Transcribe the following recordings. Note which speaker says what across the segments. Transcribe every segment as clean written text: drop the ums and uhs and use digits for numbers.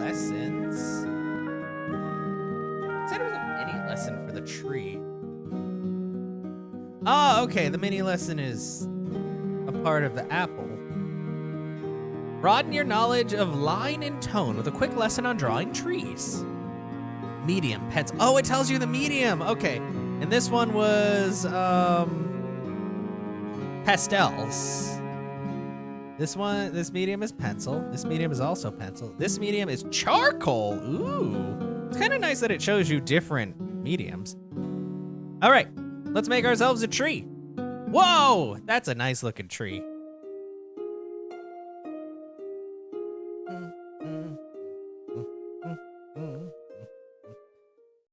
Speaker 1: lessons. It said it was a mini lesson for the tree. Oh, okay. The mini lesson is a part of the apple. Broaden your knowledge of line and tone with a quick lesson on drawing trees. Medium, pencil. Oh, it tells you the medium. Okay. And this one was pastels. This medium is pencil. This medium is also pencil. This medium is charcoal. Ooh. It's kind of nice that it shows you different mediums. All right, let's make ourselves a tree. Whoa, that's a nice looking tree.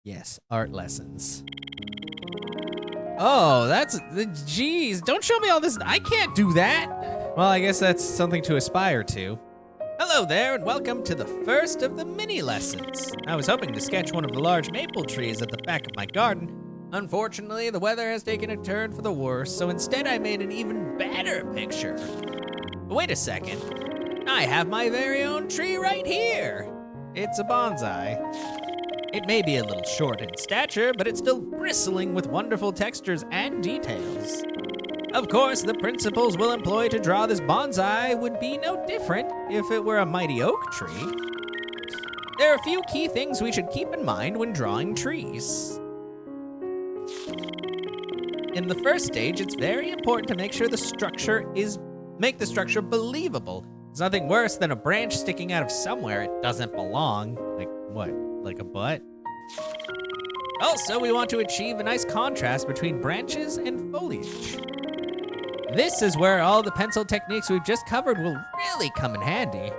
Speaker 1: Yes, art lessons. Oh, geez, don't show me all this. I can't do that. Well, I guess that's something to aspire to. Hello there, and welcome to the first of the mini lessons. I was hoping to sketch one of the large maple trees at the back of my garden. Unfortunately, the weather has taken a turn for the worse, so instead I made an even better picture. But wait a second. I have my very own tree right here. It's a bonsai. It may be a little short in stature, but it's still bristling with wonderful textures and details. Of course, the principles we'll employ to draw this bonsai would be no different if it were a mighty oak tree. There are a few key things we should keep in mind when drawing trees. In the first stage, it's very important to make sure make the structure believable. There's nothing worse than a branch sticking out of somewhere it doesn't belong. Like what? Like a butt? Also, we want to achieve a nice contrast between branches and foliage. This is where all the pencil techniques we've just covered will really come in handy.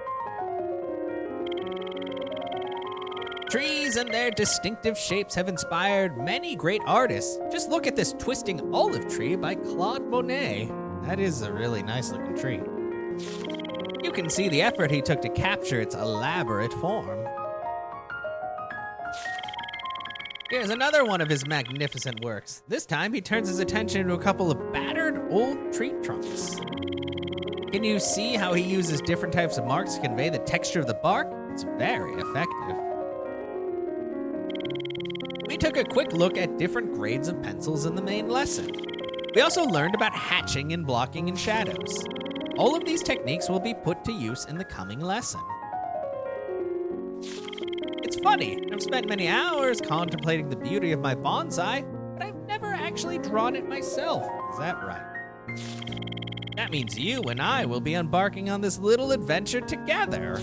Speaker 1: Trees and their distinctive shapes have inspired many great artists. Just look at this twisting olive tree by Claude Monet. That is a really nice looking tree. You can see the effort he took to capture its elaborate form. Here's another one of his magnificent works. This time he turns his attention to a couple of battered old tree trunks. Can you see how he uses different types of marks to convey the texture of the bark? It's very effective. We took a quick look at different grades of pencils in the main lesson. We also learned about hatching and blocking and shadows. All of these techniques will be put to use in the coming lesson. It's funny, I've spent many hours contemplating the beauty of my bonsai, but I've never actually drawn it myself. Is that right? That means you and I will be embarking on this little adventure together.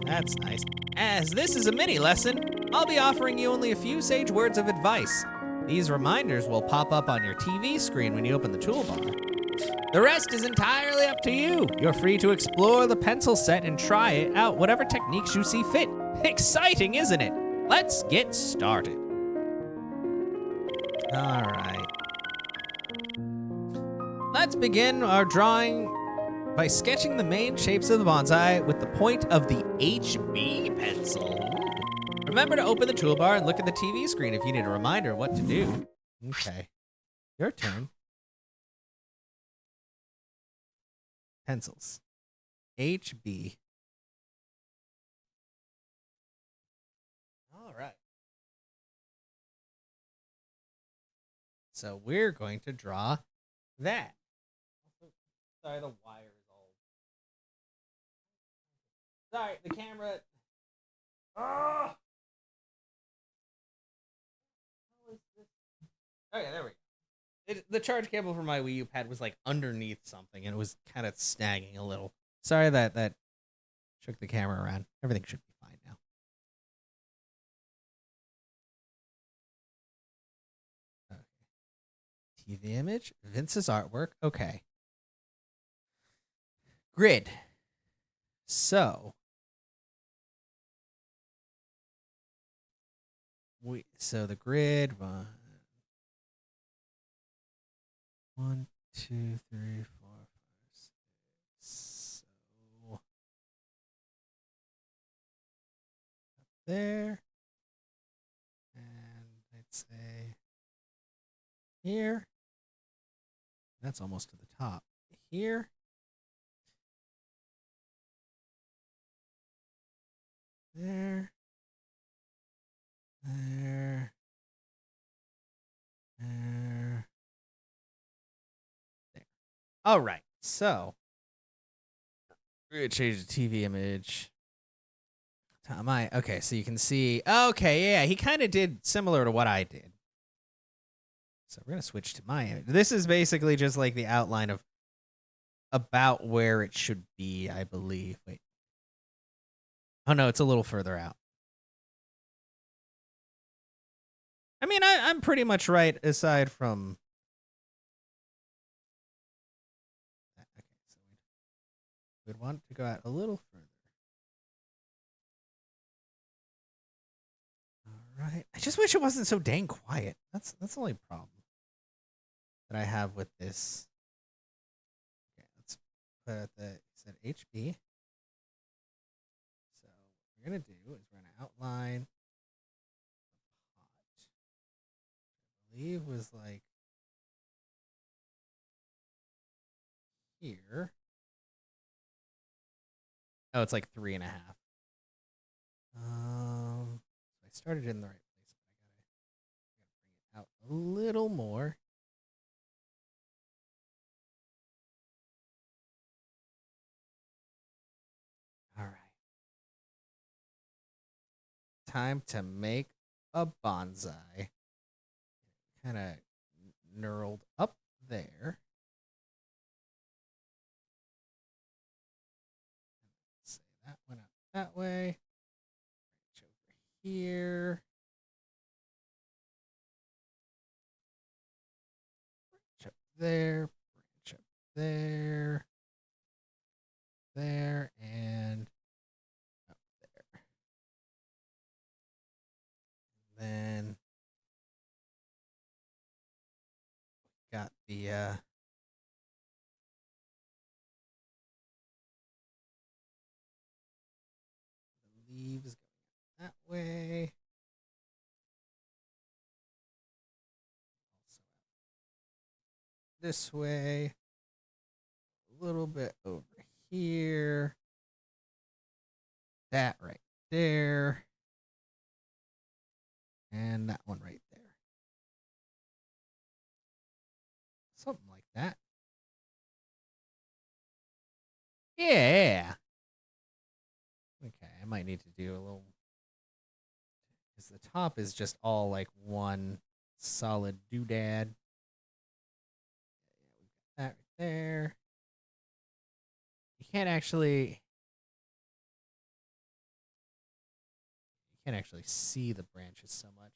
Speaker 1: That's nice. As this is a mini lesson, I'll be offering you only a few sage words of advice. These reminders will pop up on your TV screen when you open the toolbar. The rest is entirely up to you. You're free to explore the pencil set and try out whatever techniques you see fit. Exciting, isn't it? Let's get started. All right. Let's begin our drawing by sketching the main shapes of the bonsai with the point of the HB pencil. Remember to open the toolbar and look at the TV screen if you need a reminder of what to do. Okay. Your turn. Pencils. HB. All right. So we're going to draw that. Sorry, the wire is all. Sorry, the camera. Oh! How is this? Okay, there we go. The charge cable for my Wii U pad was like underneath something and it was kind of snagging a little. Sorry that shook the camera around. Everything should be fine now. Okay. TV image, Vince's artwork. Okay. Grid. So the grid 1, 2, 3, 4, 5, 6. So up there, and I'd say here. That's almost to the top. Here. There. All right, so we're gonna change the TV image. Okay, so you can see. Okay, yeah, he kind of did similar to what I did. So we're gonna switch to my image. This is basically just like the outline of about where it should be, I believe. Wait. Oh no, it's a little further out. I mean, I'm pretty much right aside from. Okay, so we'd want to go out a little further. All right. I just wish it wasn't so dang quiet. That's the only problem that I have with this. Okay, let's put the set HB. So what we're gonna do is we're gonna outline the pot. I believe was like here. Oh, it's like 3.5. I started in the right place, but I gotta bring it out a little more. All right. Time to make a bonsai. Kind of knurled up there. Say that went up that way. Branch over here. Branch up there. Branch up there. There and up there. And then got the leaves going that way. Also this way. A little bit over here. That right there. And that one right there. Something like that. Yeah. Okay, I might need to do a little. Because the top is just all like one solid doodad. That right there. You can't actually see the branches so much.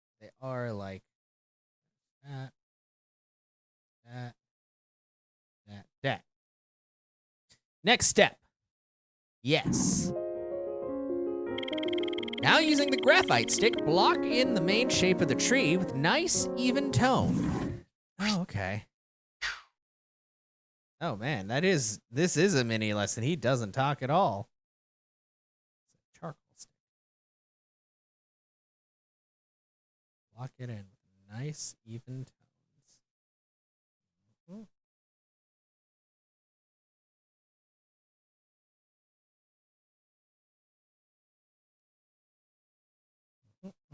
Speaker 1: But they are like that, that. Next step. Yes. Now using the graphite stick, block in the main shape of the tree with nice, even tone. Oh, okay. Oh man, this is a mini lesson. He doesn't talk at all. It's a charcoal stick. Block it in with nice, even tones. Mm-hmm.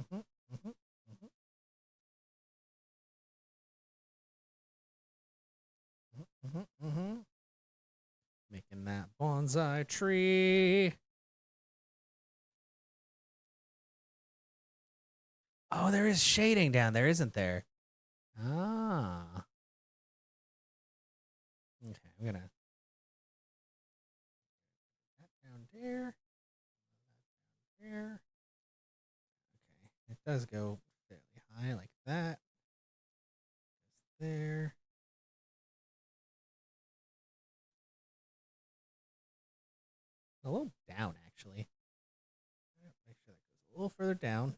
Speaker 1: Mm-hmm, mm-hmm, mm-hmm. Mm-hmm, mm-hmm. Making that bonsai tree. Oh, there is shading down there, isn't there? Ah. Okay, I'm gonna put that down there. There. Okay, it does go fairly high like that. Just there. A little down, actually. Make sure that goes a little further down.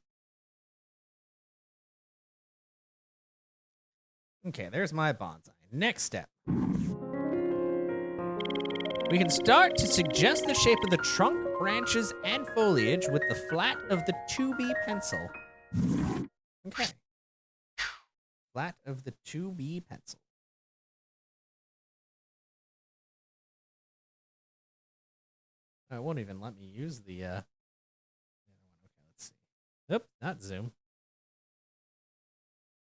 Speaker 1: Okay, there's my bonsai. Next step. We can start to suggest the shape of the trunk, branches, and foliage with the flat of the 2B pencil. Okay. Flat of the 2B pencil. It won't even let me use the other one. Okay, let's see. Nope, not zoom.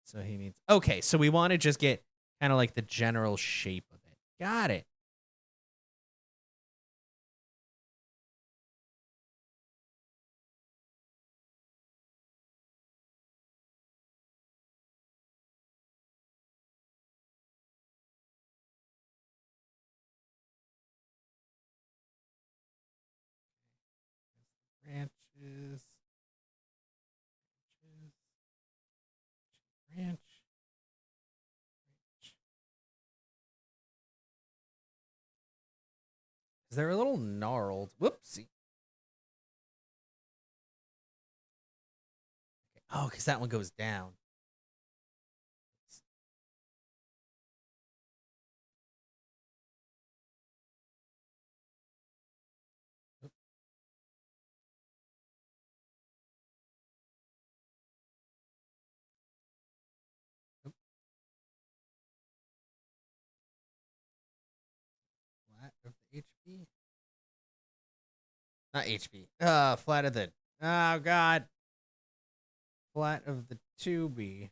Speaker 1: So he needs. Okay, so we want to just get Kind of like the general shape of it. Got it. Branches. Branch. They're a little gnarled. Whoopsie. Oh, because that one goes down. Flat of the HP. Not HP. Flat of the. Oh God. Flat of the 2B.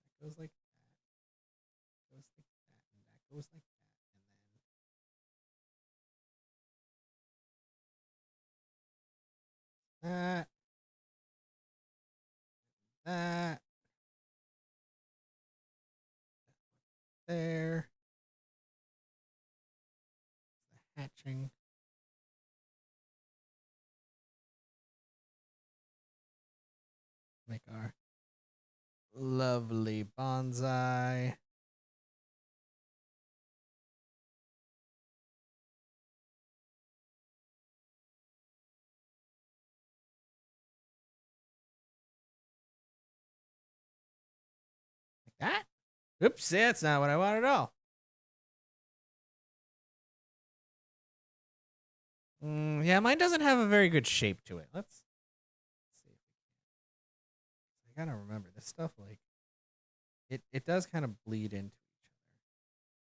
Speaker 1: That goes like that. Goes like that, and that goes like that, and then that. There. The hatching. Make our lovely bonsai. Like that? Oops, that's not what I want at all. Yeah, mine doesn't have a very good shape to it. Let's see. I gotta remember this stuff. Like, it does kind of bleed into each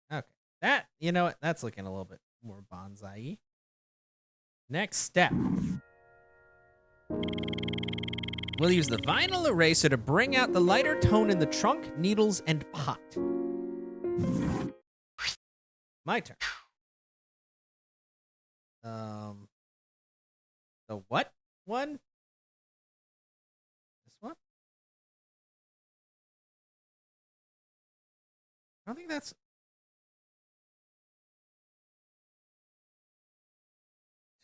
Speaker 1: other. Okay, that, you know what? That's looking a little bit more bonsai-y. Next step. We'll use the vinyl eraser to bring out the lighter tone in the trunk, needles, and pot. My turn. The what one? This one? I don't think that's...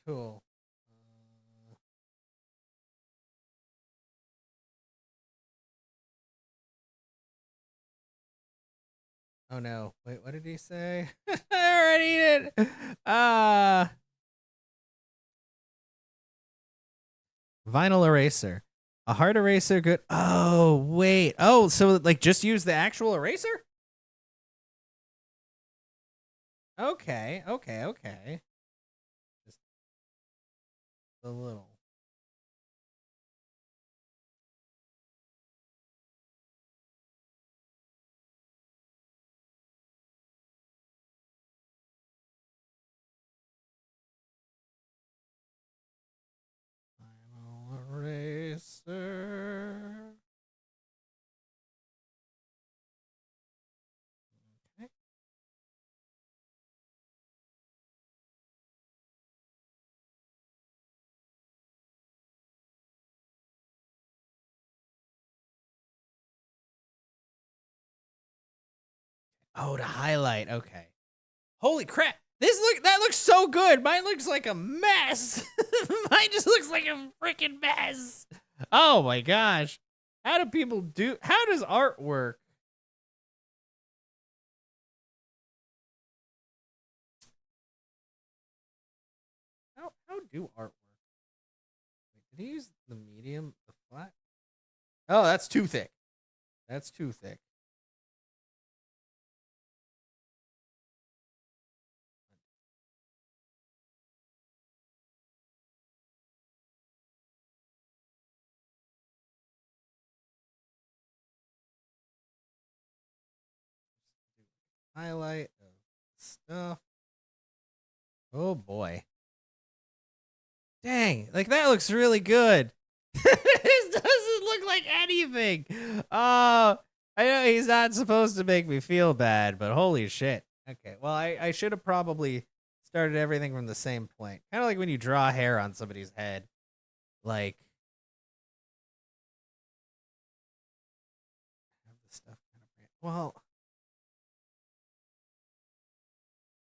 Speaker 1: Tool. Oh no. Wait, what did he say? I already did. Vinyl eraser. A hard eraser, good. Oh, wait. Oh, so like just use the actual eraser? Okay. Just a little. Vinyl eraser. Okay. Oh, to highlight. Okay. Holy crap. That looks so good. Mine looks like a mess. Mine just looks like a freaking mess. Oh my gosh. How does art work? How do art work? Wait, did he use the medium, the flat? Oh, that's too thick. That's too thick. Highlight of stuff. Oh boy. Dang, like that looks really good. This doesn't look like anything. I know he's not supposed to make me feel bad, but holy shit. Okay, well, I should have probably started everything from the same point. Kind of like when you draw hair on somebody's head. Like, have the stuff kind of. Well,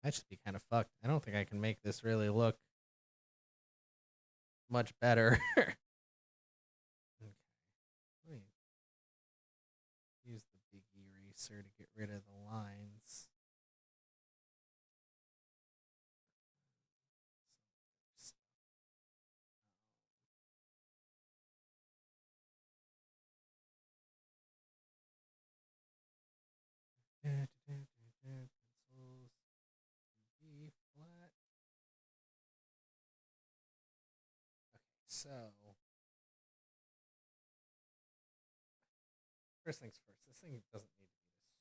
Speaker 1: that should be kind of fucked. I don't think I can make this really look much better. Okay, let me use the big eraser to get rid of the lines. Pencils, B flat. Okay, so first things first. This thing doesn't need to be this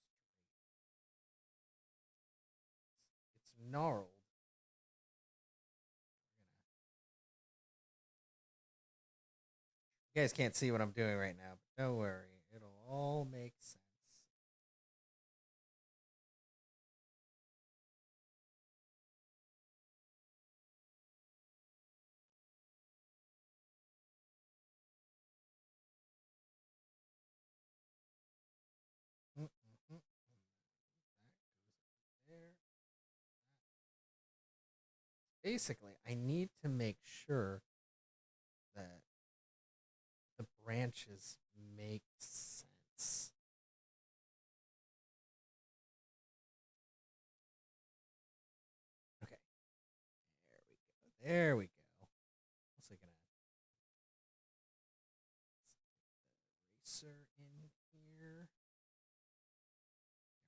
Speaker 1: straight. It's gnarled. You guys can't see what I'm doing right now, but don't worry, it'll all make sense. Mm-mm-mm. That goes there. Basically, I need to make sure that the branches make sense. Okay, there we go. Also gonna eraser in here.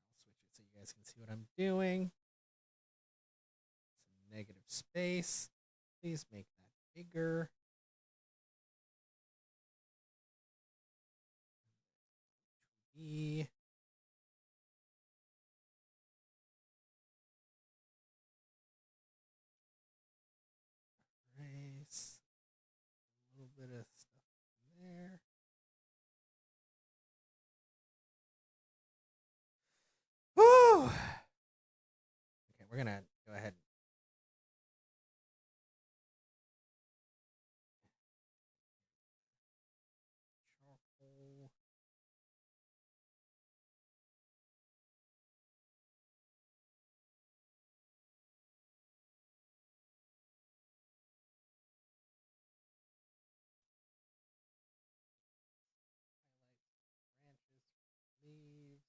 Speaker 1: I'll switch it so you guys can see what I'm doing. Some negative space. Please make that bigger. E. Erase. A little bit of stuff there. Whew. Okay, we're gonna go ahead. Charcoal. Highlight branches, leaves.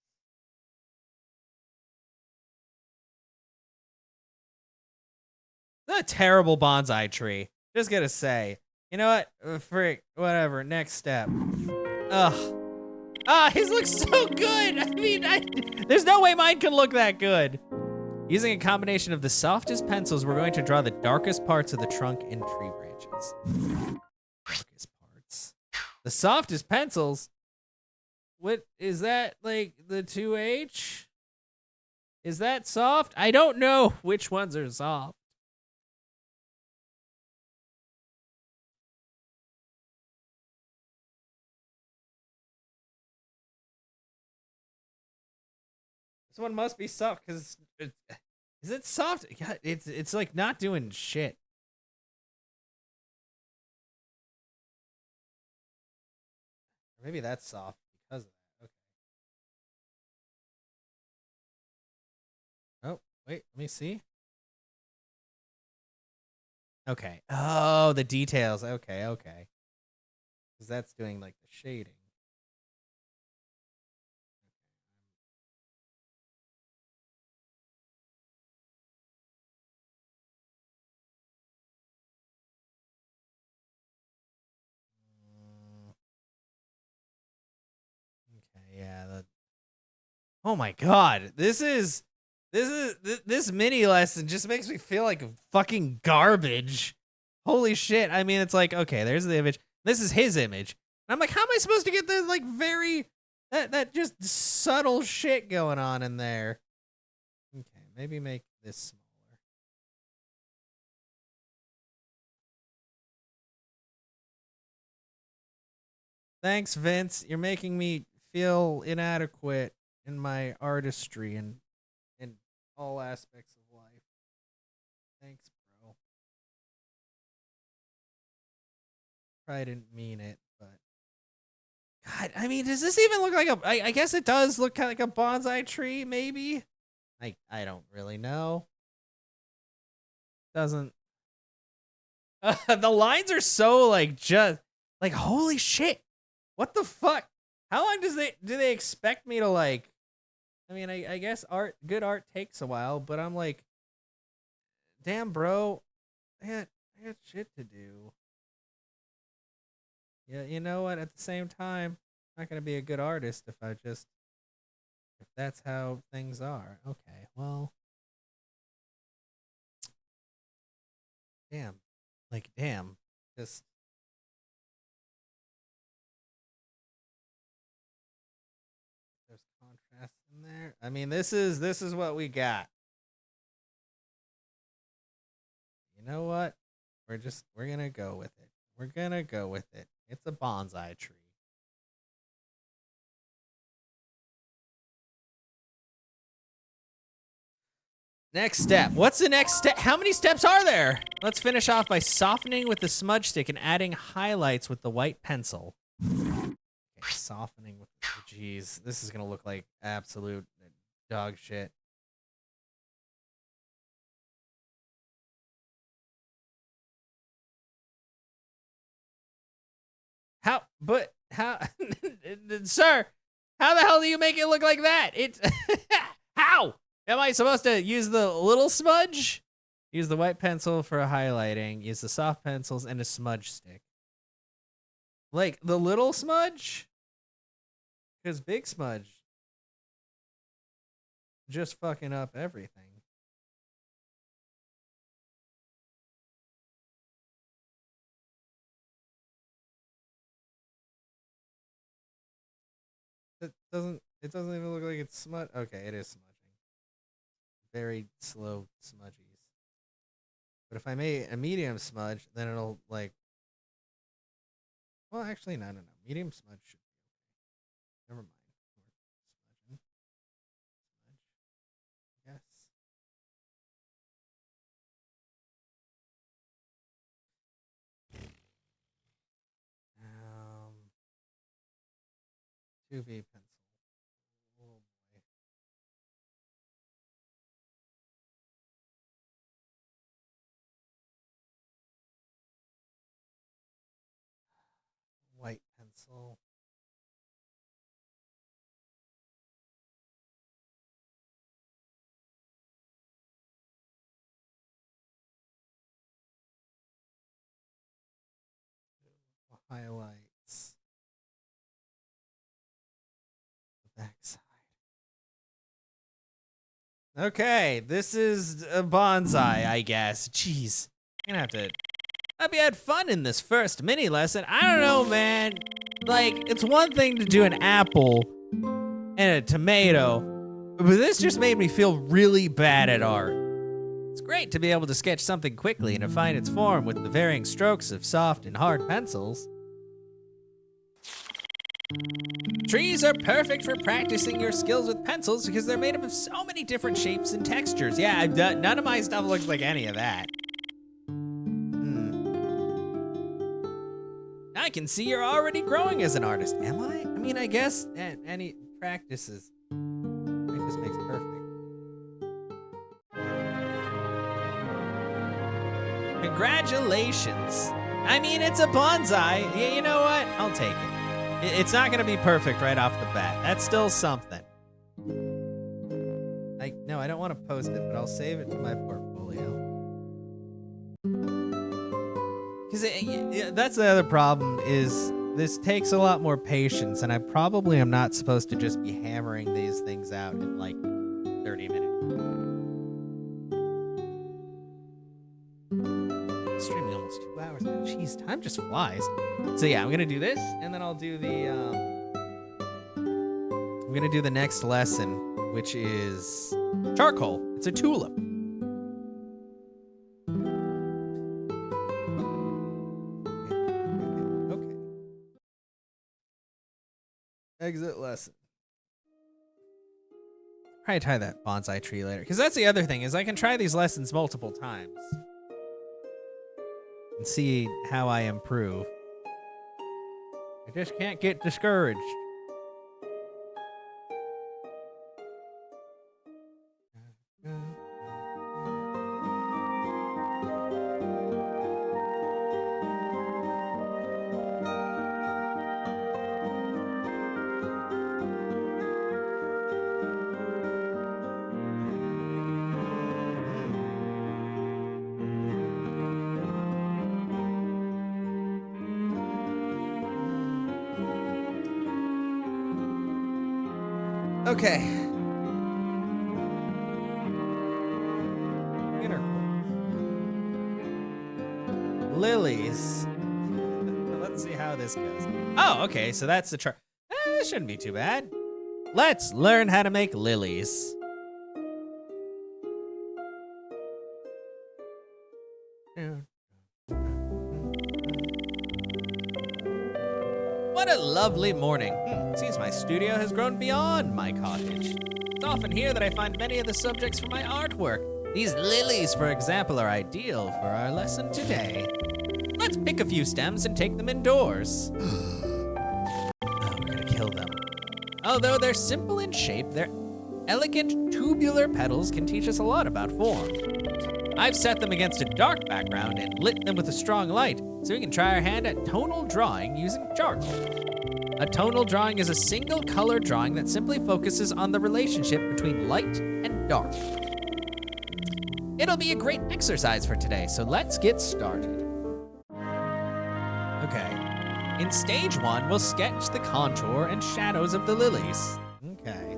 Speaker 1: A terrible bonsai tree. Just gotta say. You know what? Frick. Whatever. Next step. Ugh. Ah, his looks so good. I mean, there's no way mine can look that good. Using a combination of the softest pencils, we're going to draw the darkest parts of the trunk and tree branches. Darkest parts. The softest pencils? What is that, like the 2H? Is that soft? I don't know which ones are soft. This one must be soft because is it soft? God, it's like not doing shit. Or maybe that's soft because of that. Okay. Oh, wait, let me see. Okay. Oh, the details. Okay, okay. Because that's doing like the shading. Okay, yeah. Oh my god, this mini lesson just makes me feel like fucking garbage. Holy shit! I mean, it's like okay, there's the image. This is his image. And I'm like, how am I supposed to get the like very that just subtle shit going on in there? Okay, maybe make this smaller. Thanks, Vince. You're making me feel inadequate in my artistry and in all aspects of life. Thanks, bro. Probably didn't mean it, but God, I mean, does this even look like a? I guess it does look kind of like a bonsai tree, maybe. I don't really know. Doesn't. The lines are so like just like holy shit. What the fuck? How long do they expect me to like? I mean, I guess good art takes a while, but I'm like, damn, bro, I got shit to do. Yeah, you know what? At the same time, I'm not gonna be a good artist if that's how things are. Okay, well, damn, like damn, just there's contrast in there. I mean, this is what we got. You know what? We're gonna go with it. We're gonna go with it. It's a bonsai tree. Next step. What's the next step? How many steps are there? Let's finish off by softening with the smudge stick and adding highlights with the white pencil. Okay, softening with the, jeez, this is gonna look like absolute dog shit. How, sir, how the hell do you make it look like that? It's, how? Am I supposed to use the little smudge? Use the white pencil for highlighting. Use the soft pencils and a smudge stick. Like the little smudge? Because big smudge just fucking up everything. It doesn't even look like it's smudge. Okay, it is smudging. Very slow smudgies. But if I made a medium smudge, then it'll like, well, actually, no. Medium smudge should be okay. Never mind. Smudging. Smudge. Yes. 2B pencil. Oh boy. White pencil. Highlights. The backside. Okay, this is a bonsai, I guess. Jeez. I'm gonna have to. Hope you had fun in this first mini lesson. I don't know, man. Like, it's one thing to do an apple and a tomato, but this just made me feel really bad at art. It's great to be able to sketch something quickly and to find its form with the varying strokes of soft and hard pencils. Trees are perfect for practicing your skills with pencils because they're made up of so many different shapes and textures. Yeah, none of my stuff looks like any of that. I can see you're already growing as an artist. Am I? I mean, I guess any practice makes perfect. Congratulations. I mean, it's a bonsai. You know what? I'll take it. It's not going to be perfect right off the bat. That's still something. No, I don't want to post it, but I'll save it to my portfolio. Because that's the other problem is this takes a lot more patience, and I probably am not supposed to just be hammering these things out in like 30 minutes. Streaming almost 2 hours now. Jeez, time just flies. So yeah, I'm gonna do this, and then I'll do the I'm gonna do the next lesson, which is charcoal. It's a tulip. Exit lesson. Probably try that bonsai tree later. Because that's the other thing, is I can try these lessons multiple times. And see how I improve. I just can't get discouraged. Okay. Lilies. Let's see how this goes. Oh, okay, so that's the chart. This shouldn't be too bad. Let's learn how to make lilies. What a lovely morning. Seems my studio has grown beyond my cottage. It's often here that I find many of the subjects for my artwork. These lilies, for example, are ideal for our lesson today. Let's pick a few stems and take them indoors. Oh, we're gonna kill them. Although they're simple in shape, their elegant tubular petals can teach us a lot about form. I've set them against a dark background and lit them with a strong light, so we can try our hand at tonal drawing using charcoal. A tonal drawing is a single color drawing that simply focuses on the relationship between light and dark. It'll be a great exercise for today, so let's get started. Okay. In stage 1, we'll sketch the contour and shadows of the lilies. Okay.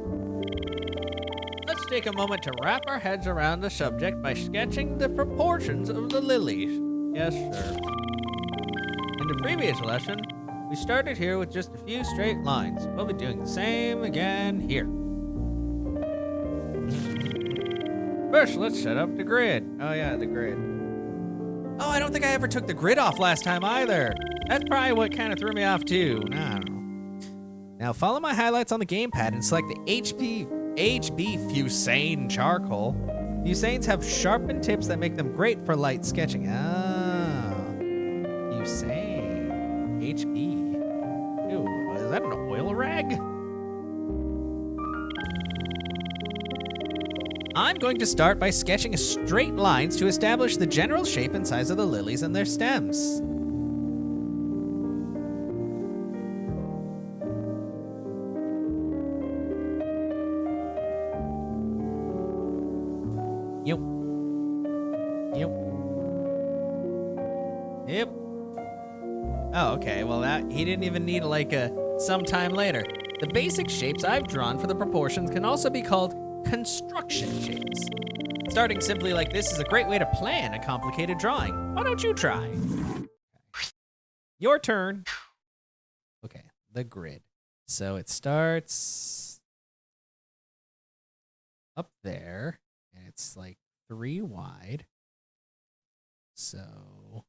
Speaker 1: Let's take a moment to wrap our heads around the subject by sketching the proportions of the lilies. Yes, sir. In the previous lesson, we started here with just a few straight lines. We'll be doing the same again here. First, let's set up the grid. Oh yeah, the grid. Oh, I don't think I ever took the grid off last time either. That's probably what kind of threw me off too. I don't know. Now follow my highlights on the gamepad and select the HB Fusane charcoal. Fusanes have sharpened tips that make them great for light sketching. Ah, Fusane. HB. Ew, is that an oil rag? I'm going to start by sketching straight lines to establish the general shape and size of the lilies and their stems. Yep. Yep. Yep. Oh, okay. Well, he didn't even need like some time later. The basic shapes I've drawn for the proportions can also be called construction shapes. Starting simply like this is a great way to plan a complicated drawing. Why don't you try? Your turn. Okay, the grid. So it starts up there, and it's like 3 wide. So,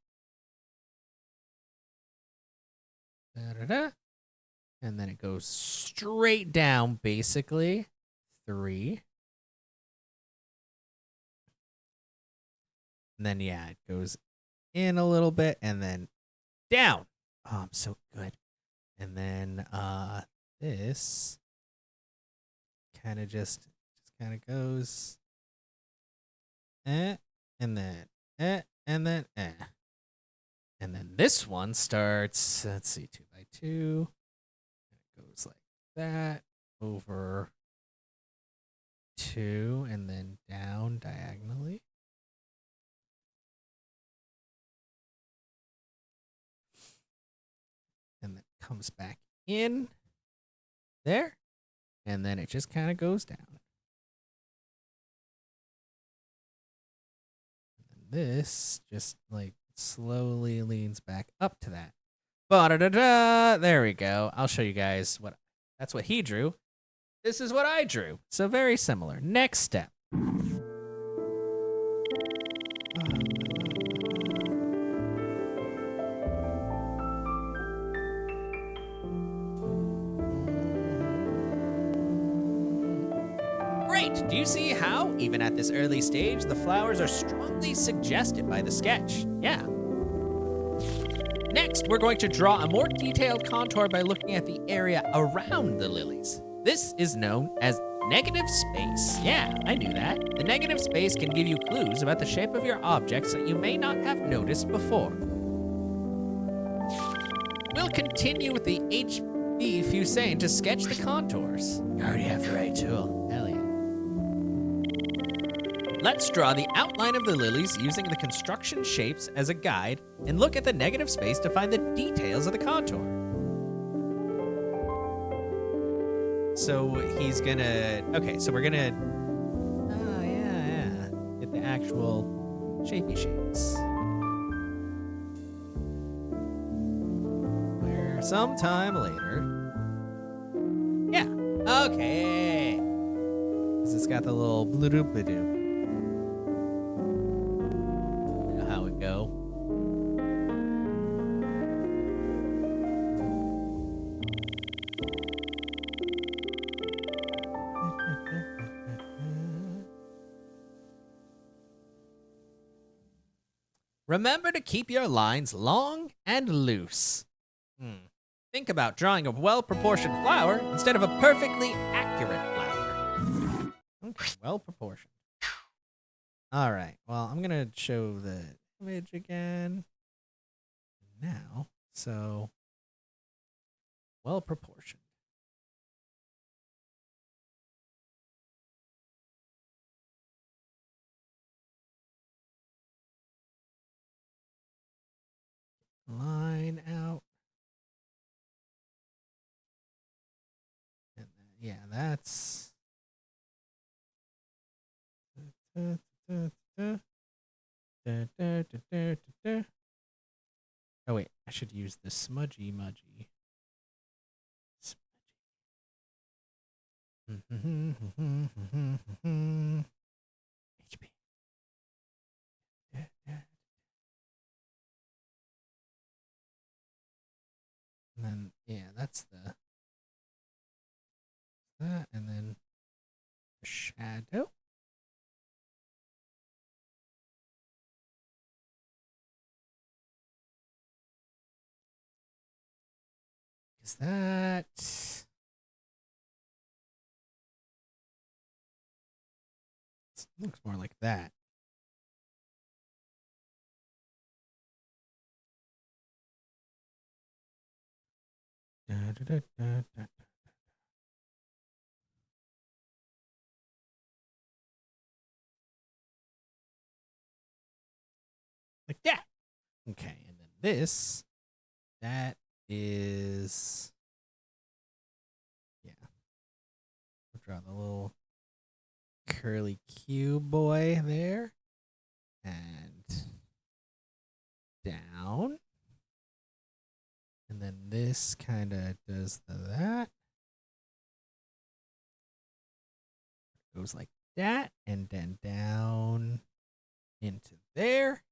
Speaker 1: da-da-da. And then it goes straight down, basically. 3. And then, yeah, it goes in a little bit and then down. Oh, I'm so good. And then this kind of just kind of goes and then and then and then this one starts, let's see, 2 by 2. It goes like that over 2 and then down diagonally. And then comes back in there. And then it just kind of goes down. And this just like slowly leans back up to that. Ba-da-da-da! There we go. I'll show you guys that's what he drew. This is what I drew. So very similar. Next step. Do you see how, even at this early stage, the flowers are strongly suggested by the sketch? Yeah. Next, we're going to draw a more detailed contour by looking at the area around the lilies. This is known as negative space. Yeah, I knew that. The negative space can give you clues about the shape of your objects that you may not have noticed before. We'll continue with the HB Fusane to sketch the contours. You already have the right tool. Hell yeah. Let's draw the outline of the lilies using the construction shapes as a guide and look at the negative space to find the details of the contour. So he's gonna, okay, so we're gonna, oh yeah, get the actual shapey shapes. Where sometime later, yeah, okay. 'Cause it's got the little blue-doo-blue-doo. How it go. Remember to keep your lines long and loose. Think about drawing a well-proportioned flower instead of a perfectly accurate flower. Okay, well-proportioned. All right, well, I'm going to show the image again now. So, well-proportioned. Line out. And then, yeah, that's... Oh wait, I should use the smudgy mudgy. HB. And then yeah, that's that, and then the shadow. Is that looks more like that. Like that. Okay, and then this, that is, yeah. We'll draw the little curly Q boy there. And down. And then this kind of does that. Goes like that. And then down into there.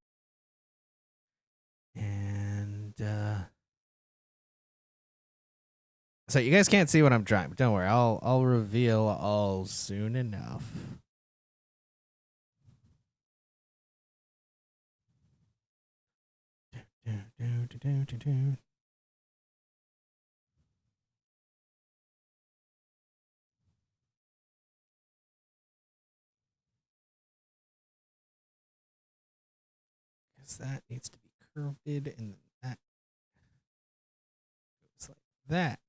Speaker 1: And so you guys can't see what I'm drawing, but don't worry, I'll reveal all soon enough. Because that needs to be curved, and then that goes like that.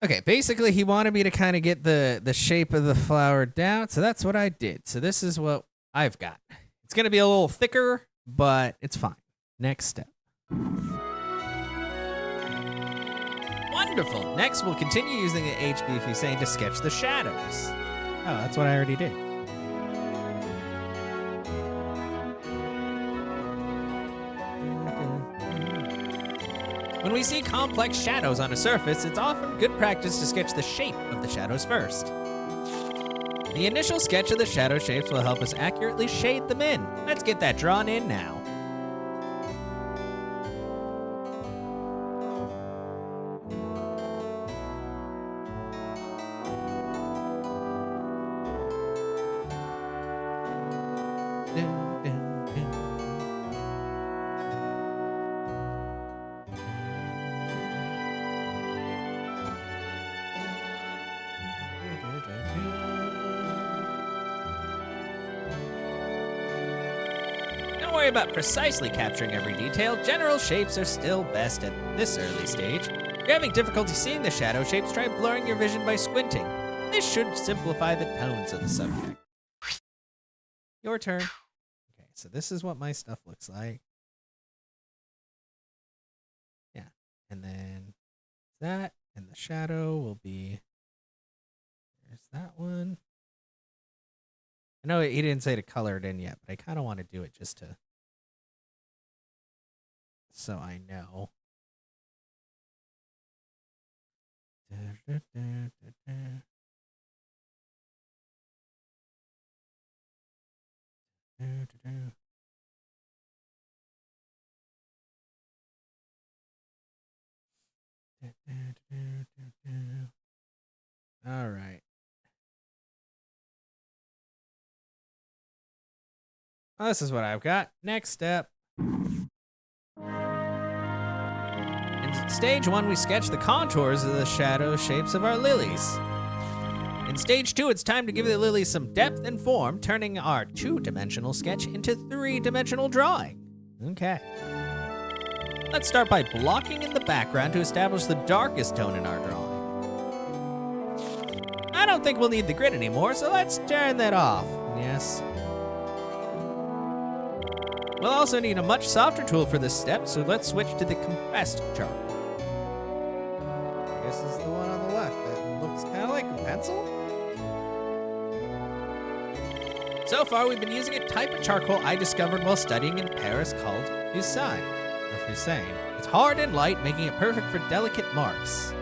Speaker 1: Okay, basically he wanted me to kind of get the shape of the flower down, so that's what I did. So this is what I've got. It's going to be a little thicker, but it's fine. Next step. Wonderful. Next, we'll continue using the HB Fusane to sketch the shadows. Oh, that's what I already did. When we see complex shadows on a surface, it's often good practice to sketch the shape of the shadows first. The initial sketch of the shadow shapes will help us accurately shade them in. Let's get that drawn in now. worry about precisely capturing every detail. General shapes are still best at this early stage. If you're having difficulty seeing the shadow shapes, try blurring your vision by squinting. This should simplify the tones of the subject. Your turn. Okay, so this is what my stuff looks like. Yeah, and then that, and the shadow will be, there's that one. I know he didn't say to color it in yet, but I kind of want to do it just to, so I know. All right. Well, this is what I've got. Next step. In stage 1, we sketch the contours of the shadow shapes of our lilies. In stage 2, it's time to give the lilies some depth and form, turning our 2-dimensional sketch into 3-dimensional drawing. Okay. Let's start by blocking in the background to establish the darkest tone in our drawing. I don't think we'll need the grid anymore, so let's turn that off. Yes. We'll also need a much softer tool for this step, so let's switch to the compressed charcoal. I guess this is the one on the left that looks kind of like a pencil. So far, we've been using a type of charcoal I discovered while studying in Paris called Fusain. It's hard and light, making it perfect for delicate marks.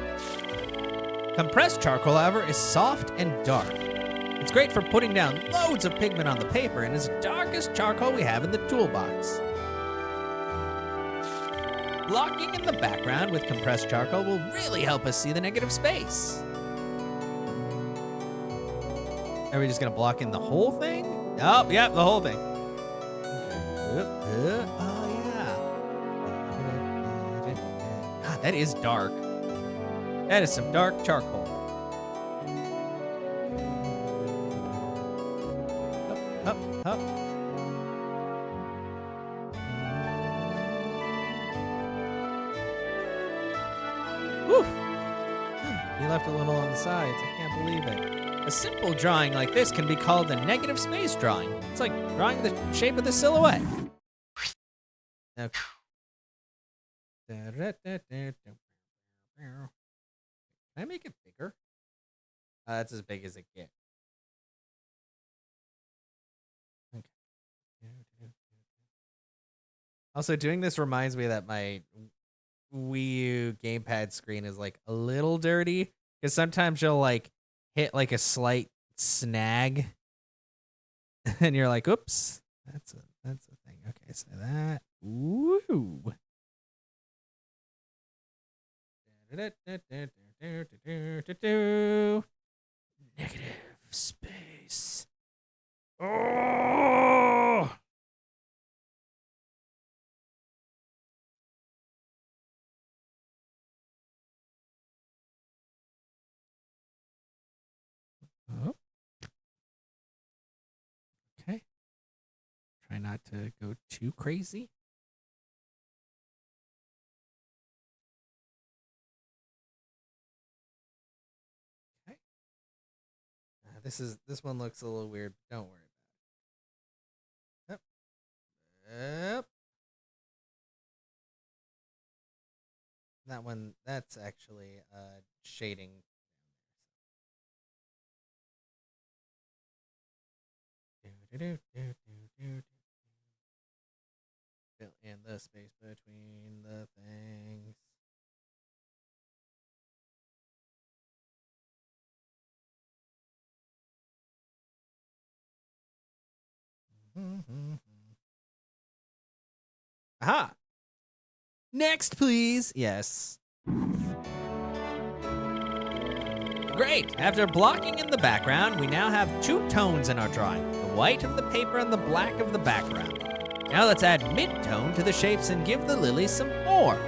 Speaker 1: Compressed charcoal, however, is soft and dark. It's great for putting down loads of pigment on the paper and is the darkest charcoal we have in the toolbox. Blocking in the background with compressed charcoal will really help us see the negative space. Are we just gonna block in the whole thing? Oh, yep, the whole thing. Oh, yeah. God, that is dark. That is some dark charcoal. Up. Woo! He left a little on the sides. I can't believe it. A simple drawing like this can be called a negative space drawing. It's like drawing the shape of the silhouette. Okay. Can I make it bigger? That's as big as it gets. Okay. Also, doing this reminds me that my Wii U gamepad screen is like a little dirty because sometimes you'll like hit like a slight snag and you're like, oops, that's a thing. Okay, so that, woo. Negative space. Oh! Oh. Okay. Try not to go too crazy. Okay. This one looks a little weird. But don't worry about it. Yep. That one, that's actually shading. Fill in the space between the things. Aha! Next, please. Yes. Great! After blocking in the background, we now have 2 tones in our drawing, the white of the paper and the black of the background. Now let's add mid-tone to the shapes and give the lilies some form.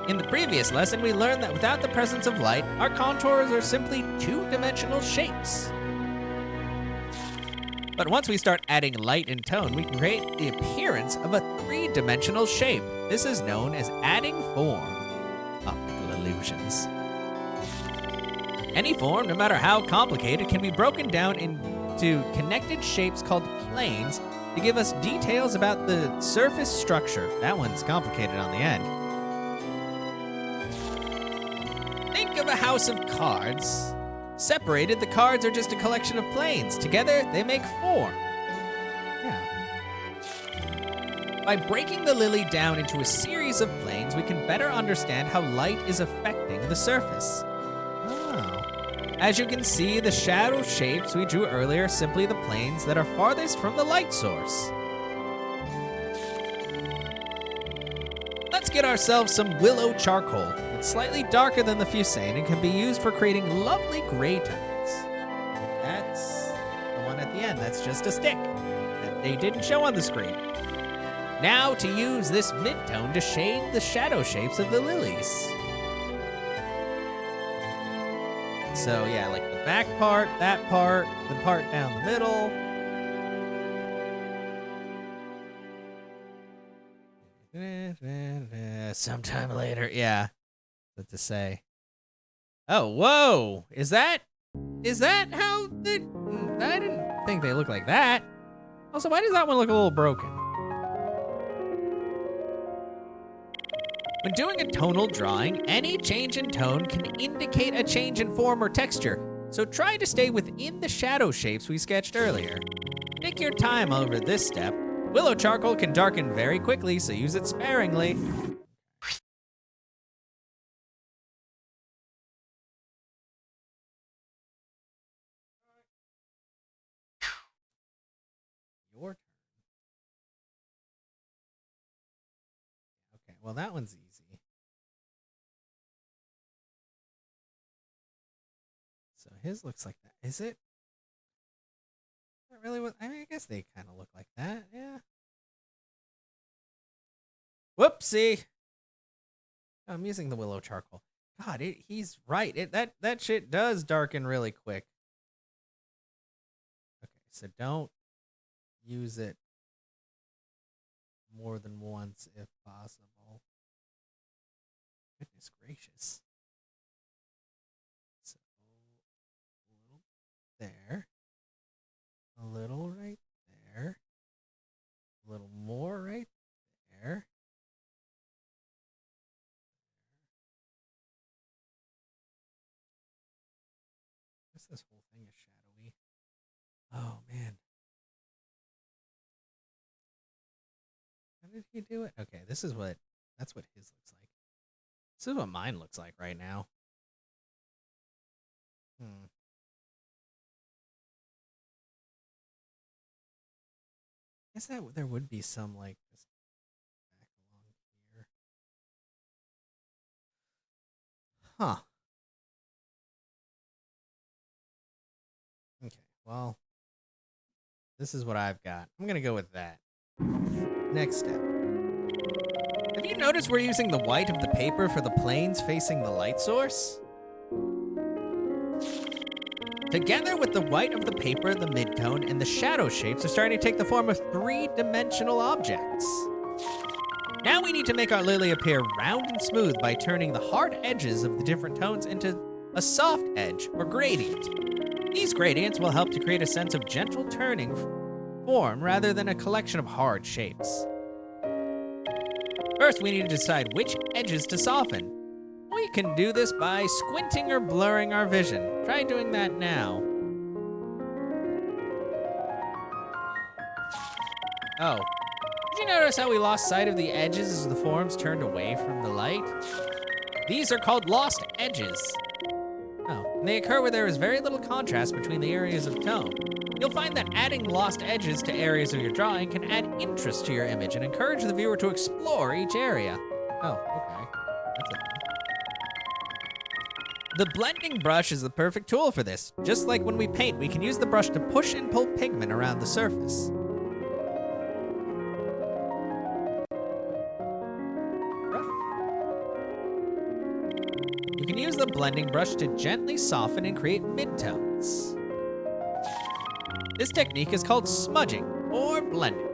Speaker 1: In the previous lesson, we learned that without the presence of light, our contours are simply 2-dimensional shapes. But once we start adding light and tone, we can create the appearance of a three-dimensional shape. This is known as adding form. Optical illusions. Any form, no matter how complicated, can be broken down into connected shapes called planes to give us details about the surface structure. That one's complicated on the end. Think of a house of cards. Separated, the cards are just a collection of planes. Together, they make form. Yeah. By breaking the lily down into a series of planes, we can better understand how light is affecting the surface. Oh. As you can see, the shadow shapes we drew earlier are simply the planes that are farthest from the light source. Let's get ourselves some willow charcoal. It's slightly darker than the fusane and can be used for creating lovely gray tones. That's the one at the end. That's just a stick that they didn't show on the screen. Now to use this mid-tone to shade the shadow shapes of the lilies. So yeah, like the back part, that part, the part down the middle. Sometime later, yeah. What to say? Oh, whoa! Is that how the? I didn't think they look like that. Also, why does that one look a little broken? When doing a tonal drawing, any change in tone can indicate a change in form or texture, so try to stay within the shadow shapes we sketched earlier. Take your time over this step. Willow charcoal can darken very quickly, so use it sparingly. Your turn. Okay, well that one's easy. So his looks like that. Is it? Not really what I mean, I guess they kind of look like that, yeah. Whoopsie. I'm using the willow charcoal. God, he's right. That shit does darken really quick. Okay, so don't use it more than once if possible. Goodness gracious. So a little there. A little right there. A little more right there. This whole thing is shadowy. Oh man. How did he do it? Okay, that's what his looks like. This is what mine looks like right now. I guess that there would be some like this back along here. Huh. Okay, well, this is what I've got. I'm gonna go with that. Next step. Have you noticed we're using the white of the paper for the planes facing the light source? Together with the white of the paper, the midtone, and the shadow shapes are starting to take the form of three-dimensional objects. Now we need to make our lily appear round and smooth by turning the hard edges of the different tones into a soft edge or gradient. These gradients will help to create a sense of gentle turning form rather than a collection of hard shapes. First, we need to decide which edges to soften. We can do this by squinting or blurring our vision. Try doing that now. Oh. Did you notice how we lost sight of the edges as the forms turned away from the light? These are called lost edges. Oh, and they occur where there is very little contrast between the areas of tone. You'll find that adding lost edges to areas of your drawing can add interest to your image and encourage the viewer to explore each area. Oh, okay. That's a thing. The blending brush is the perfect tool for this. Just like when we paint, we can use the brush to push and pull pigment around the surface. You can use the blending brush to gently soften and create midtones. This technique is called smudging or blending.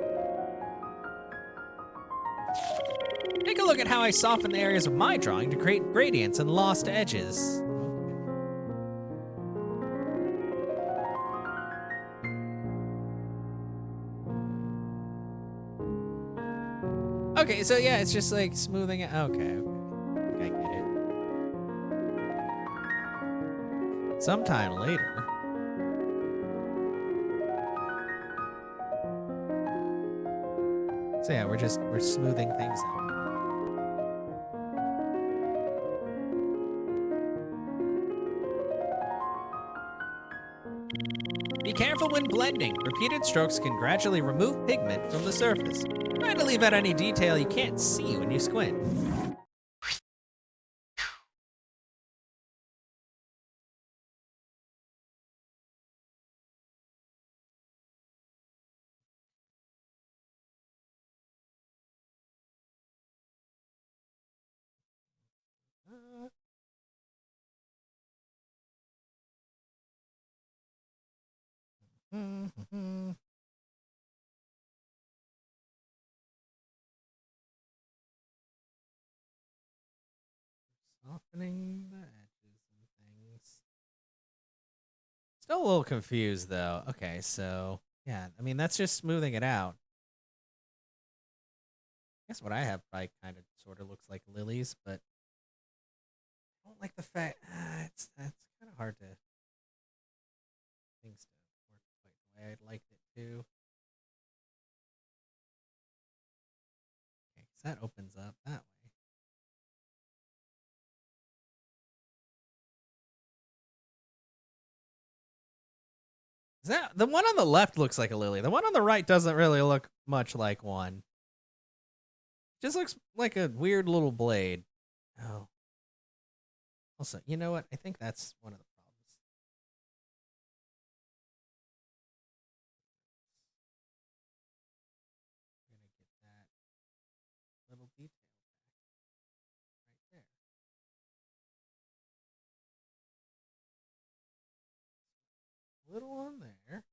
Speaker 1: Take a look at how I soften the areas of my drawing to create gradients and lost edges. Okay, so yeah, it's just like smoothing it. Okay, I get it. Sometime later. So yeah, we're smoothing things out. Be careful when blending. Repeated strokes can gradually remove pigment from the surface. Try to leave out any detail you can't see when you squint. Softening the edges and things. Still a little confused though. Okay, so yeah, I mean that's just smoothing it out. I guess what I have probably kind of sort of looks like lilies, but I don't like the fact that's kind of hard to things to work quite the way I'd like it to. Okay, so that opens up that way. Is that the one on the left looks like a lily? The one on the right doesn't really look much like one. Just looks like a weird little blade. Oh. Also, you know what? I think that's one of the problems. We're gonna get that little detail back right there. Little on there.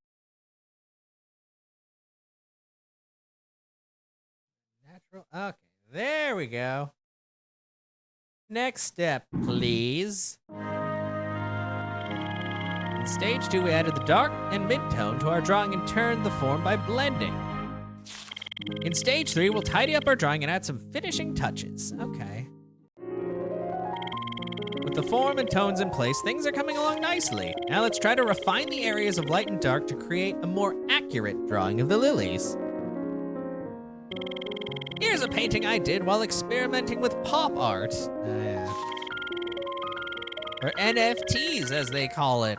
Speaker 1: Natural. Okay, there we go. Next step, please. In stage 2, we added the dark and mid-tone to our drawing and turned the form by blending. In stage 3, we'll tidy up our drawing and add some finishing touches. Okay. With the form and tones in place, things are coming along nicely. Now let's try to refine the areas of light and dark to create a more accurate drawing of the lilies. Here's a painting I did while experimenting with pop art. Or NFTs, as they call it.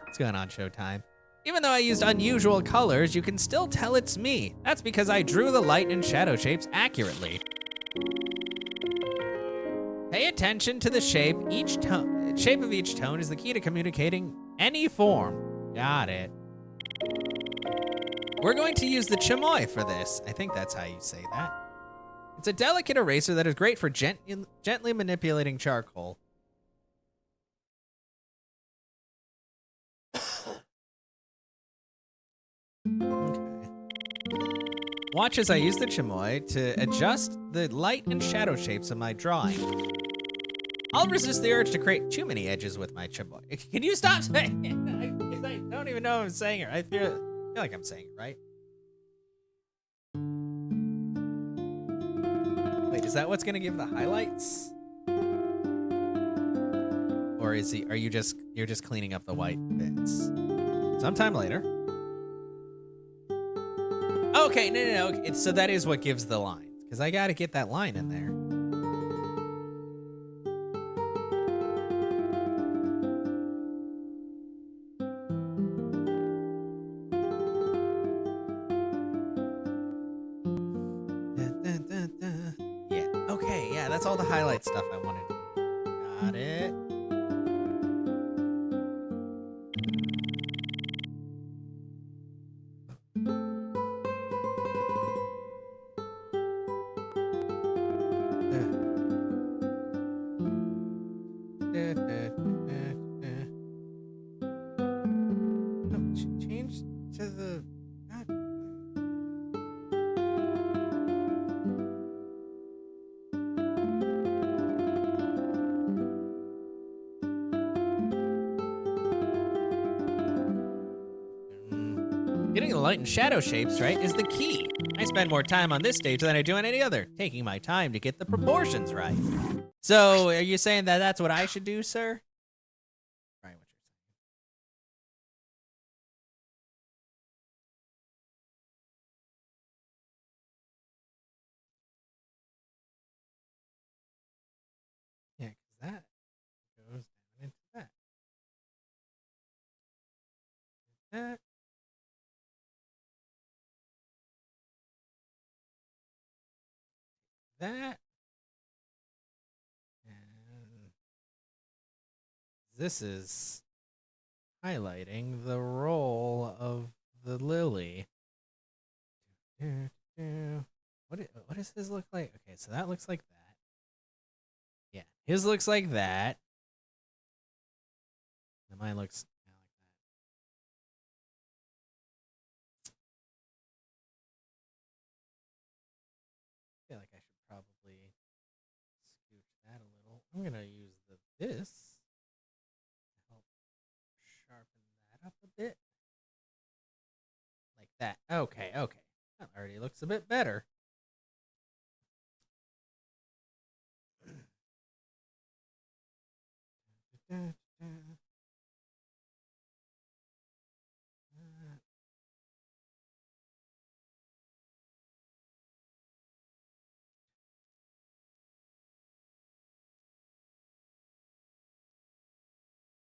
Speaker 1: What's going on, Showtime? Even though I used unusual colors, you can still tell it's me. That's because I drew the light and shadow shapes accurately. Pay attention to the shape. Shape of each tone is the key to communicating any form. Got it. We're going to use the chamois for this. I think that's how you say that. It's a delicate eraser that is great for gently manipulating charcoal. Okay. Watch as I use the chamois to adjust the light and shadow shapes of my drawing. I'll resist the urge to create too many edges with my chamois. Can you stop saying it? I don't even know if I'm saying it. I feel like I'm saying it right. Wait, is that what's gonna give the highlights? Or are you just cleaning up the white bits? Sometime later. Okay, no. So that is what gives the lines, because I gotta get that line in there. Yeah, okay, yeah, that's all the highlight stuff I wanted. Got it. Getting the light and shadow shapes right is the key. I spend more time on this stage than I do on any other, taking my time to get the proportions right. So, are you saying that that's what I should do, sir? Right, what you're saying. Yeah, because that goes down into that. That. That. And this is highlighting the role of the lily. What does his look like? Okay, so that looks like that. Yeah, his looks like that. And mine looks like that. I feel like I should probably scooch that a little. I'm gonna use this to help sharpen that up a bit. Like that. Okay, okay. That already looks a bit better.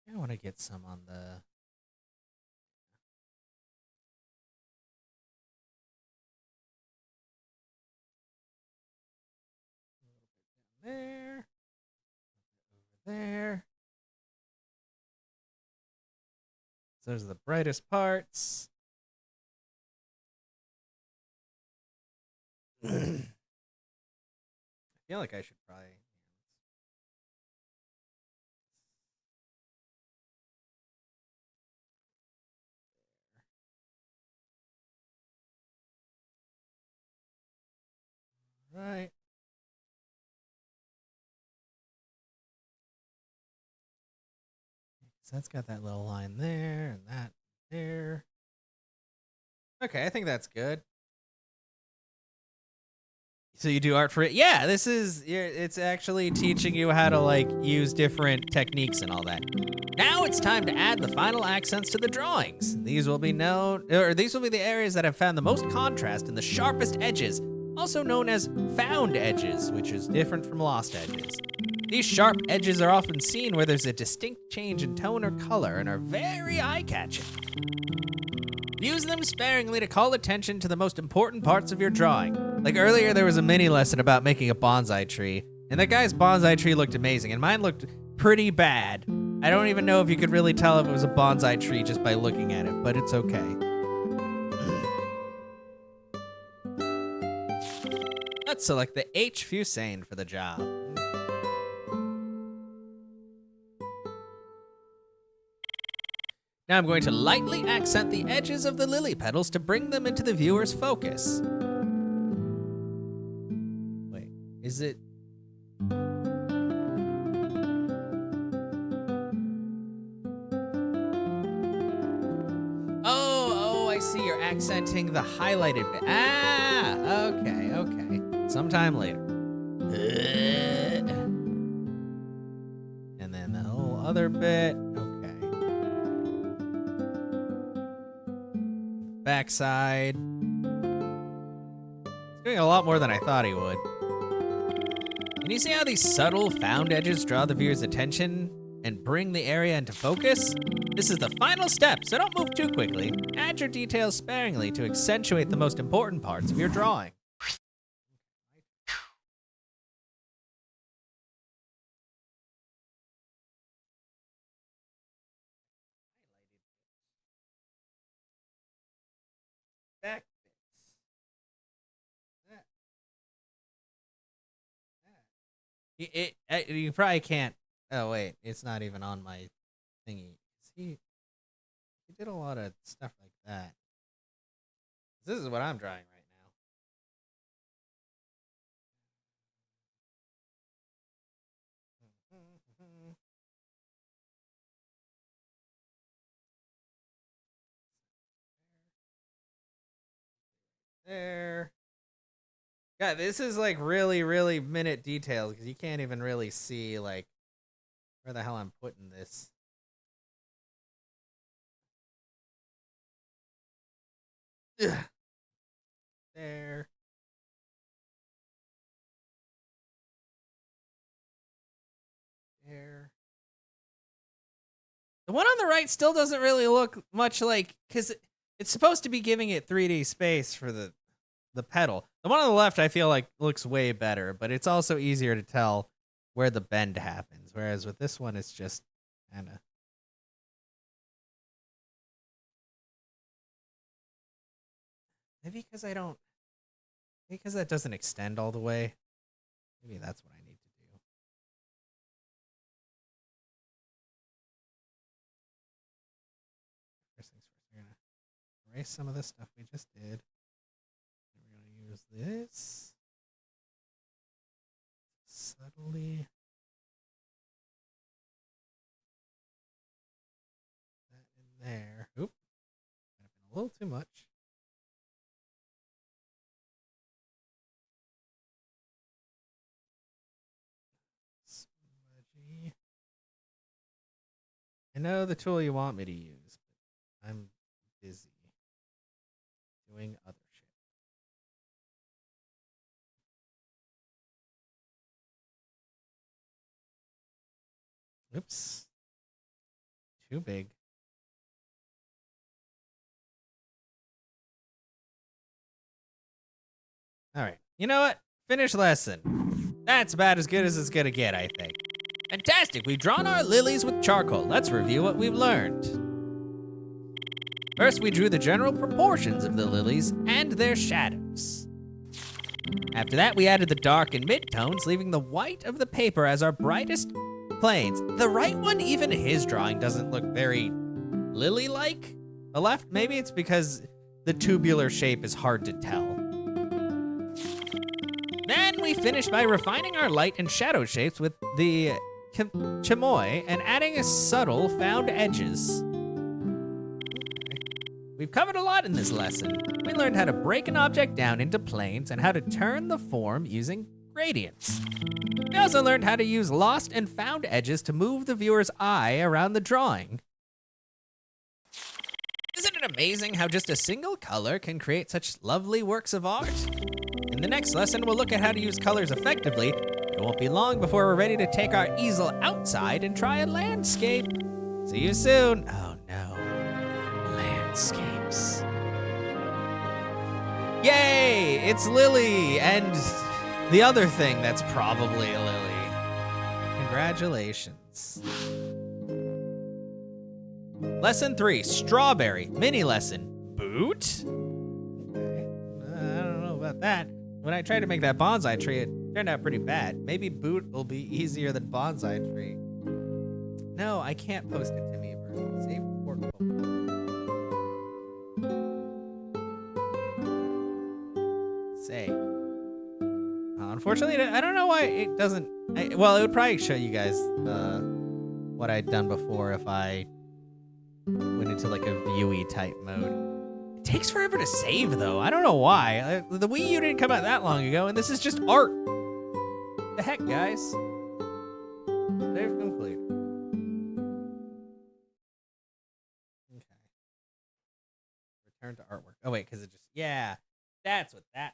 Speaker 1: I want to get some on the. There. Over there. So those are the brightest parts. I feel like I should probably. Right. So that's got that little line there and that there. Okay, I think that's good. So you do art for it? Yeah, this is, it's actually teaching you how to like use different techniques and all that. Now it's time to add the final accents to the drawings. These will be the areas that have found the most contrast and the sharpest edges, also known as found edges, which is different from lost edges. These sharp edges are often seen where there's a distinct change in tone or color and are very eye-catching. Use them sparingly to call attention to the most important parts of your drawing. Like earlier, there was a mini lesson about making a bonsai tree, and that guy's bonsai tree looked amazing, and mine looked pretty bad. I don't even know if you could really tell if it was a bonsai tree just by looking at it, but it's okay. Let's select the H. Fusane for the job. Now I'm going to lightly accent the edges of the lily petals to bring them into the viewer's focus. Wait, is it? Oh, I see. You're accenting the highlighted bit. Ah, okay. Sometime later. And then the whole other bit. Okay. Backside. He's doing a lot more than I thought he would. Can you see how these subtle found edges draw the viewer's attention and bring the area into focus? This is the final step, so don't move too quickly. Add your details sparingly to accentuate the most important parts of your drawing. Back bits. You probably can't. Oh wait, it's not even on my thingy. He did a lot of stuff like that. This is what I'm drawing right now. There. God, this is like really, really minute details because you can't even really see like where the hell I'm putting this. Ugh. There. There. The one on the right still doesn't really look much like, because it's supposed to be giving it 3D space for the pedal. The one on the left I feel like looks way better, but it's also easier to tell where the bend happens. Whereas with this one, it's just kind of. Maybe because I don't. Maybe because that doesn't extend all the way. Maybe that's what I need to do. First things first, we're gonna erase some of the stuff we just did. And we're gonna use this subtly. That in there. Oop. Might have been a little too much. Smudgy. I know the tool you want me to use, but I'm busy doing other shit. Oops. Too big. All right. You know what? Finish lesson. That's about as good as it's gonna get, I think. Fantastic. We've drawn our lilies with charcoal. Let's review what we've learned. First, we drew the general proportions of the lilies and their shadows. After that, we added the dark and mid-tones, leaving the white of the paper as our brightest planes. The right one, even his drawing doesn't look very lily-like. The left, maybe it's because the tubular shape is hard to tell. Then we finished by refining our light and shadow shapes with the chamoy and adding a subtle found edges. We've covered a lot in this lesson. We learned how to break an object down into planes and how to turn the form using gradients. We also learned how to use lost and found edges to move the viewer's eye around the drawing. Isn't it amazing how just a single color can create such lovely works of art? In the next lesson, we'll look at how to use colors effectively. It won't be long before we're ready to take our easel outside and try a landscape. See you soon. Oh no. Landscapes. Yay! It's Lily and the other thing that's probably a lily. Congratulations. Lesson 3, Strawberry. Mini lesson. Boot? Okay. I don't know about that. When I tried to make that bonsai tree, it turned out pretty bad. Maybe boot will be easier than bonsai tree. No, I can't post it to me, bro. Save work. Say. Unfortunately, I don't know why it doesn't. Well, it would probably show you guys what I'd done before if I went into like a viewy type mode. It takes forever to save though. I don't know why. The Wii U didn't come out that long ago, and this is just art. The heck, guys? Save complete. Okay. Return to artwork. Oh wait, because it just that's what that.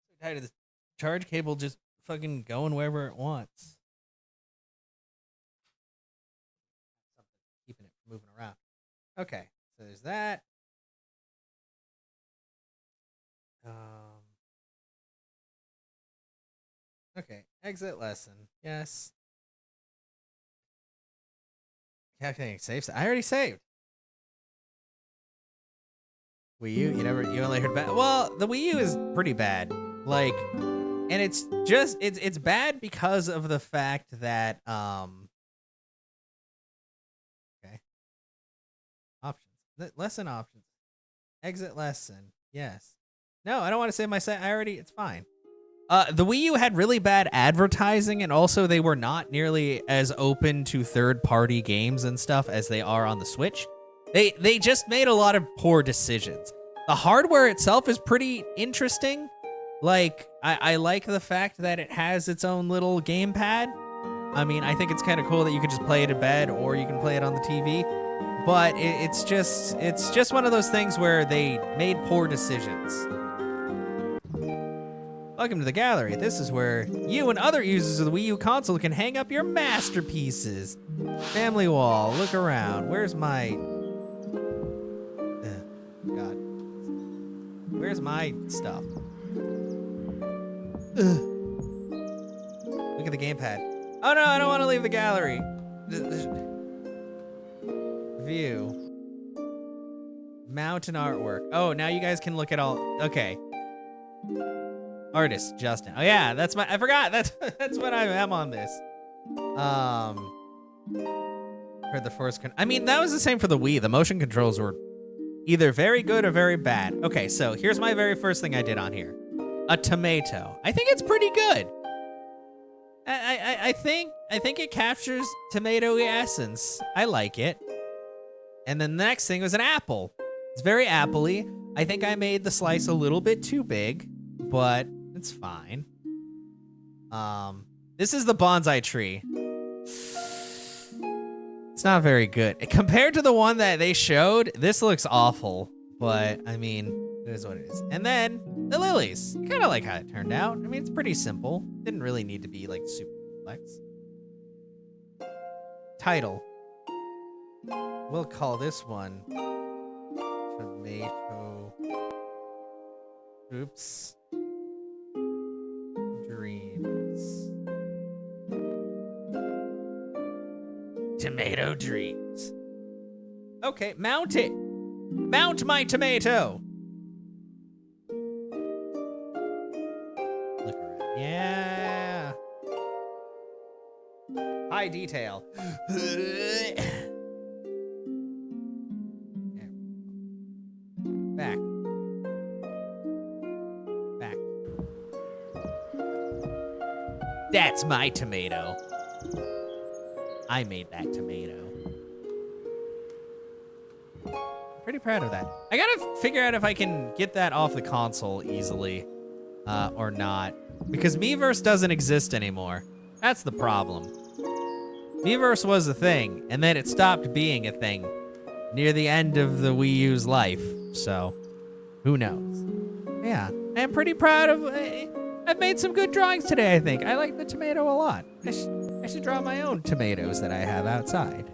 Speaker 1: I'm tired of this charge cable just fucking going wherever it wants. Keeping it from moving around. Okay, so there's that. Okay, exit lesson. Yes. Calculating save. I already saved. Wii U, you only heard bad. Well, the Wii U is pretty bad. Like, and it's just it's bad because of the fact that okay. Options. Lesson options. Exit lesson. Yes. No, I don't want to save my set. It's fine. The Wii U had really bad advertising, and also they were not nearly as open to third-party games and stuff as they are on the Switch. They just made a lot of poor decisions. The hardware itself is pretty interesting. Like, I like the fact that it has its own little gamepad. I mean, I think it's kind of cool that you could just play it in bed or you can play it on the TV. But it's just one of those things where they made poor decisions. Welcome to the gallery. This is where you and other users of the Wii U console can hang up your masterpieces. Family wall, look around. Where's my... God. Where's my stuff? Look at the gamepad. Oh no, I don't want to leave the gallery. View. Mountain artwork. Oh, now you guys can look at all. Okay. Artist Justin. Oh yeah, that's my. I forgot. That's what I am on this. For the first. I mean, that was the same for the Wii. The motion controls were either very good or very bad. Okay, so here's my very first thing I did on here. A tomato. I think it's pretty good. I think it captures tomato essence. I like it. And then the next thing was an apple. It's very apple-y. I think I made the slice a little bit too big, but it's fine. This is the bonsai tree. It's not very good. Compared to the one that they showed, this looks awful. But, I mean, it is what it is. And then, the lilies. I kind of like how it turned out. I mean, it's pretty simple. Didn't really need to be, like, super complex. Title. We'll call this one Tomato. Oops. Dreams. Tomato Dreams. Okay, mount it. Mount my tomato. Look around. Yeah. High detail. Back. Back. That's my tomato. I made that tomato. Pretty proud of that. I gotta figure out if I can get that off the console easily or not. Because Miiverse doesn't exist anymore. That's the problem. Miiverse was a thing, and then it stopped being a thing near the end of the Wii U's life. So, who knows? Yeah, I am pretty proud of... I've made some good drawings today, I think. I like the tomato a lot. I should draw my own tomatoes that I have outside.